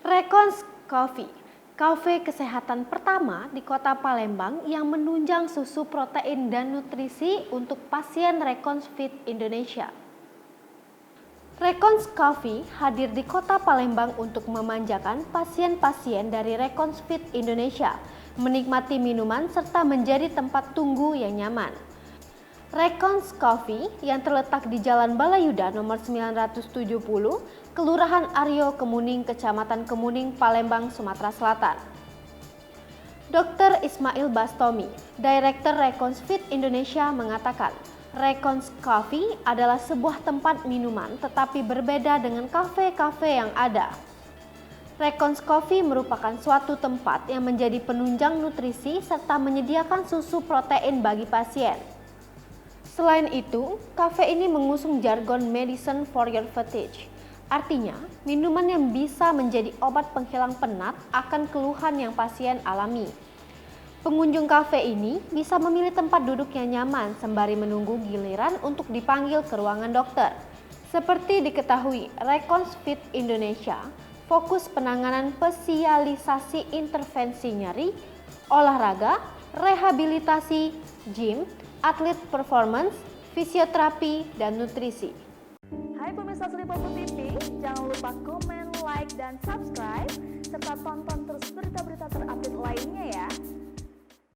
Recons Coffee, kafe kesehatan pertama di kota Palembang yang menunjang susu protein dan nutrisi untuk pasien Recons Fit Indonesia. Recons Coffee hadir di kota Palembang untuk memanjakan pasien-pasien dari Recons Fit Indonesia, menikmati minuman serta menjadi tempat tunggu yang nyaman. Recons Coffee yang terletak di Jalan Balayuda nomor 970, Kelurahan Aryo Kemuning, Kecamatan Kemuning, Palembang, Sumatera Selatan. Dr. Ismail Bastomi, Direktur Recons Fit Indonesia mengatakan, Recons Coffee adalah sebuah tempat minuman tetapi berbeda dengan kafe-kafe yang ada. Recons Coffee merupakan suatu tempat yang menjadi penunjang nutrisi serta menyediakan susu protein bagi pasien. Selain itu, kafe ini mengusung jargon medicine for your fatigue. Artinya, minuman yang bisa menjadi obat penghilang penat akan keluhan yang pasien alami. Pengunjung kafe ini bisa memilih tempat duduk yang nyaman sembari menunggu giliran untuk dipanggil ke ruangan dokter. Seperti diketahui, Recons Fit Indonesia fokus penanganan spesialisasi intervensi nyeri, olahraga, rehabilitasi, gym, atlet performance, fisioterapi, dan nutrisi. Hai pemirsa Selipopo TV, jangan lupa komen, like, dan subscribe, serta tonton terus berita-berita terupdate lainnya ya.